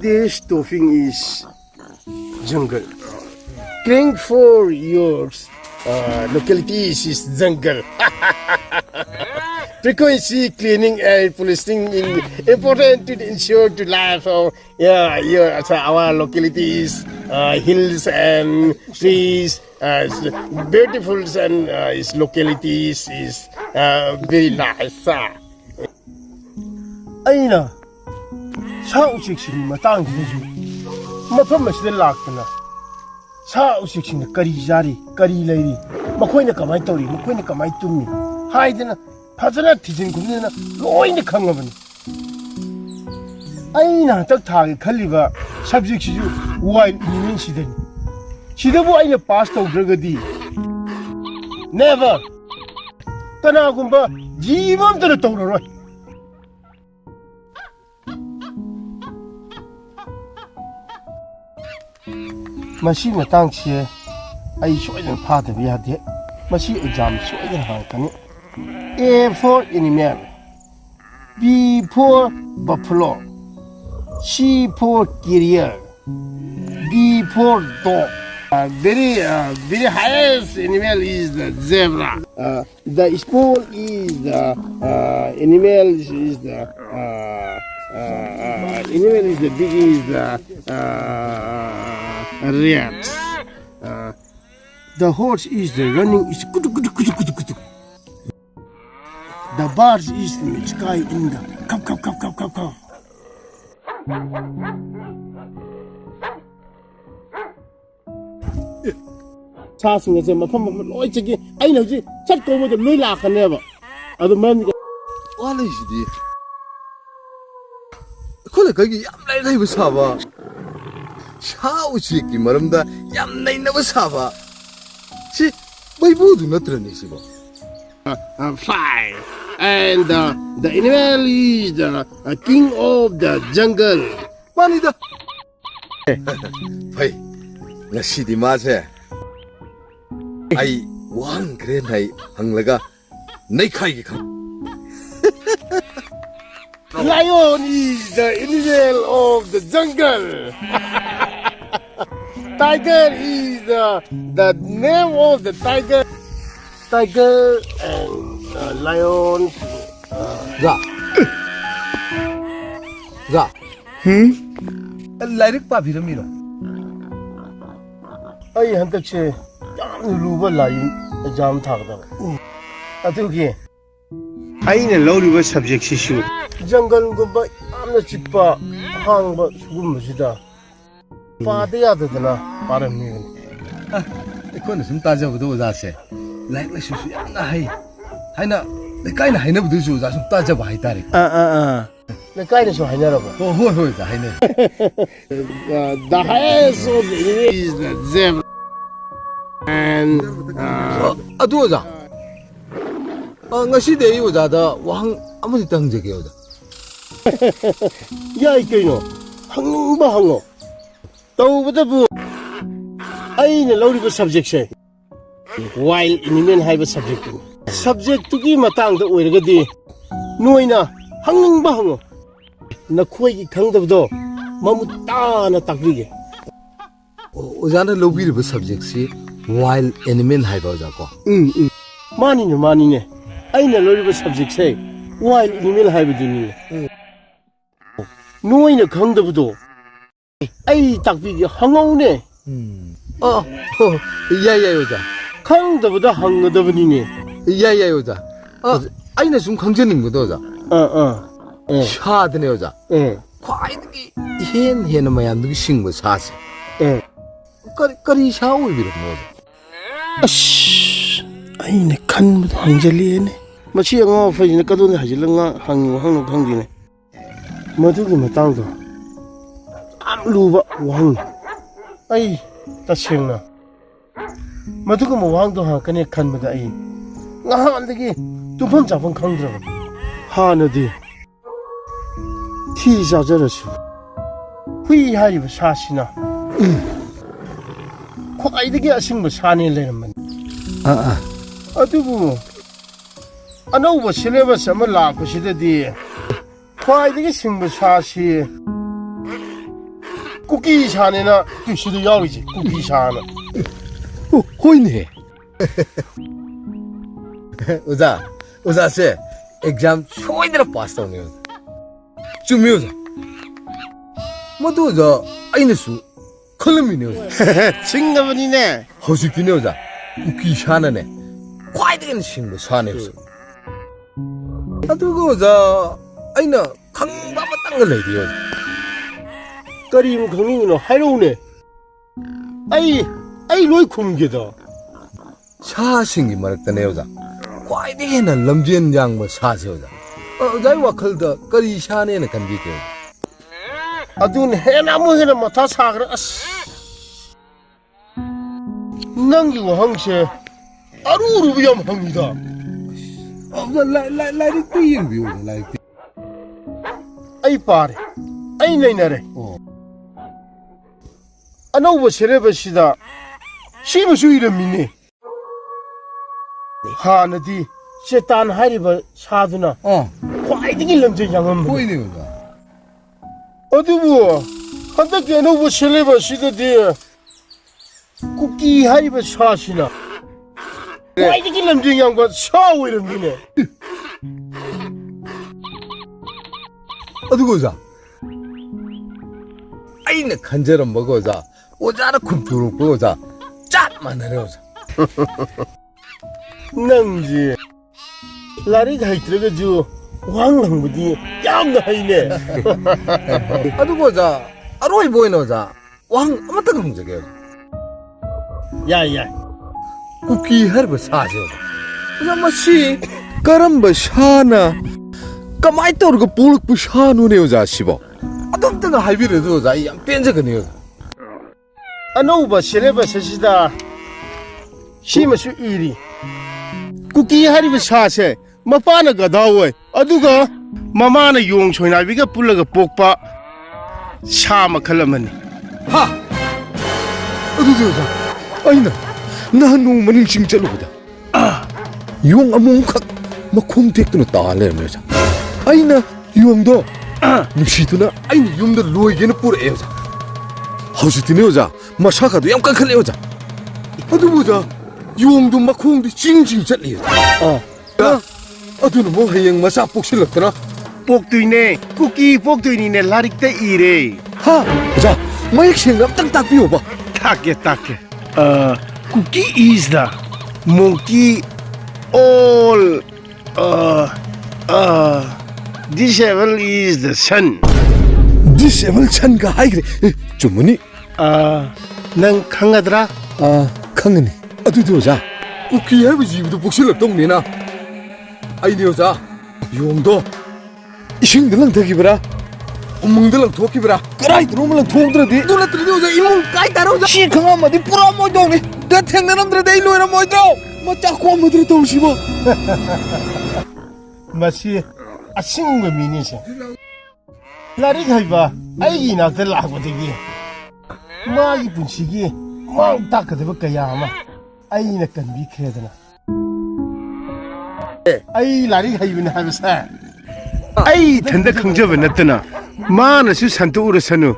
today's topping is jungle. Cling for your localities is jungle. Frequency cleaning and policing is important to ensure to life of our localities, hills and trees, beautiful and its localities is very nice. أين سأوشيكشين متان جيجو مفهم مسجد لاكتنا سأوشيكشين كري جاري كري ليري مكوينة كماي توري مكوينة كماي تومي هايدنا فجنا تيجين كمنا لوين كانغبني أين تكتاغي خليبا سبجيك شيجو وايل إنين شيدني شيدبو أين باس توغرغدي never تناغمبا جيبام تنا تورروي ماشي متانشي أي شوية فاضي بيهدي ماشي إجام شوية هاكني A for animal, B for buffalo, C for carrier, D for dog. Very highest animal is the zebra. The small is the animal is the animal is the big is the rat. The horse is the running is kutu kutu kutu kutu kutu. The birds is the sky in the cow. 사슴이 이제 막 펌펌 어이저기 아니 너지 찾고 뭐도 늘 나가네 봐. 아도 만 와르시디. 콜레 거기 얌나이 사봐. 샤우시기 말음다 얌나이 너무 사봐. 시 뭐이부도 너트러니 시고. Fly. And the animal is the king of the jungle. 많이다. 파이. 나시디 마세. 아이 왕 그래 나이 항라가 내 카이기 강. Lion is the animal of the jungle. Tiger is the name of the tiger. Tiger and lion. 자. 자. 라이릭 바 비름이로. 아이 한덕치 ям 루버 라인 exam 타거든. 어떻게? 아이는 러리버 subject issue. 정글구바 암나 집바 항바 수금무시다. 빠대야 되잖아. 빠르면. 이거는 좀 따져보도 자세. 라이릭 수수 양나 하이. 하이나 내 까이나 하이나부터 주자 좀 따져봐 하이다리. 내 까이나서 하냐라고. 호호호 자 하이네. The highest of the is the zebra. And 아두어자. ngasi de yo자다 왕 아무리 당적이 요자. 야 이거이노 항바 항어. 또부터 아이는 러리버 subject세. Wild animal 하이버 subject. subject기 마땅다 오이르거디 노이나 항바 항어. 나 코이기 강답도 마무 따나 딱비게. 오자는 로비르 subject시 wild animal 하이버자고. 마니네. 아이나 러리버 subject세. wild animal 하이버지니. 노이나 강답도 아이 딱비게 항어우네. 야야 요자. 강답보다 항어더분이니. 야야 요자. 아이나 좀 강전인 거도자. 샤드네 요자. 과이득이 헨 마얀득이 싱거 사세. 까리 샤오이 비로 뭐자. 아씨, 아이네 간부도 한절리에네. 마치 영화 파이네 까도네 하질랑가 항로 강디네. 머두기 마땅도 암루바 왕. 아이 따생나. 머두기 뭐 왕도 하까네 간부다 아이. 나한테기 뚜펀 잡은 강들어. 하나디 티자저러시. 후이하이브 사시나. 과이득이 아싱뭐 사내려는 아두부 아노버 실레버스 한번 라고시더디 과이득이 싱뭐 사시 쿠키 샤네나 뚜시도 야리지 쿠키 샤나 호이네. 오자세 exam 소이드라 파스 타오네요. 쭈미오자. 뭐도 아이네수 컬럼이네요. 칭가버니네 허스키네오자. 쿠키 샤나네. 과이드는 신고 샤네요. 아두고자 아이나 강바바 땅을 내디요. 까리임 강릉이는 하이로우네 아이 로이 쿰게다 샤싱이 말했다네요자. 과이드에나 럼지엔 양뭐 샤세요자. 자이 와클다 까리 샤네는 간비게요. 아둔 해나무 해나 뭐다 사그라 아씨 낭기고 항시 아루루 위험합니다 라이릭 삐잉 비오자 라이릭 삐. 아이 빠레 아이 나이나레 아나우버 세레버시다 시무수 이름이네 하나디 세탄 하리버 사두나 과이디기 럼제 양은 호이네요자. 어디부 한덕에 아나우버 세레버시다디 쿠키 하리버 사시나 과이디기 럼제 양과 사오 이름이네 어두고자. 아이네 간절한 먹어자. 오자라 쿰투룩 보자. 짠만 하려자. 낭지 라리 가이트르가주 왕랑부디 양나 하이네 어두고자. 아로이 보이노자. 왕 아무튼 공적이야. 야야 쿠키 하르바 사세요. 자마시 까람바 샤나. 까마이 떠르고 볼럭부 샤누네요자 시보. 아동때가 할비르도자 이 뺀적은요. 아노바 세레버시다 시무수 이리 쿠키 하리버 사세 마파나 가다오이 아두가 마마나 용초이나비가 불러가 볶바 샤마 칼라마니 하! 어두고자. 아이나 나 농만일 징짤로보다. 용 아몽칵 막 콩택도는 따알레면서. 아이나 용도 누시도나 아이나 용도 로이게는 뿌레요자. 하우스티네요자. 마샤가도 얌깡클레요자. 어두보자. 용도 막 콩도 징징 짤레요자. 어두는 뭐 해영 마샤 복실렀더나. 볶두이네 쿠키 볶두이네 라릭대 이래 하! 자, 마약 생각 땅딱 비워봐. 타게 쿠키 is the monkey all disable is the sun 디세블 찬가 하이그래. 주문이 난 강하더라 강은이. 어두도자. 쿠키 할아버지부터 복실렀동네나. 아이네요자. 용도 이싱들랑 대기브라. 엄멍들랑 도끼브라. 끄라이 들어오면 도움들어디. 놀라들어오자 이몽 까이 따라오자. 시강한 마디 뿌라 모이도니. 내 탱내놈들에 내 일로에나 모이도. 뭐 자꾸 엄마들에 도우시고. 마치 아싱거 미니시 라릭 하이바 아이기 나한테 라고되기 마기 분식이 막 닦아대봐 까야 아마 아이나 건비 크레드나 아이 라릭 하이비는 하면서 아이 텐데 강접은 났더나 마나수 산도 울어서누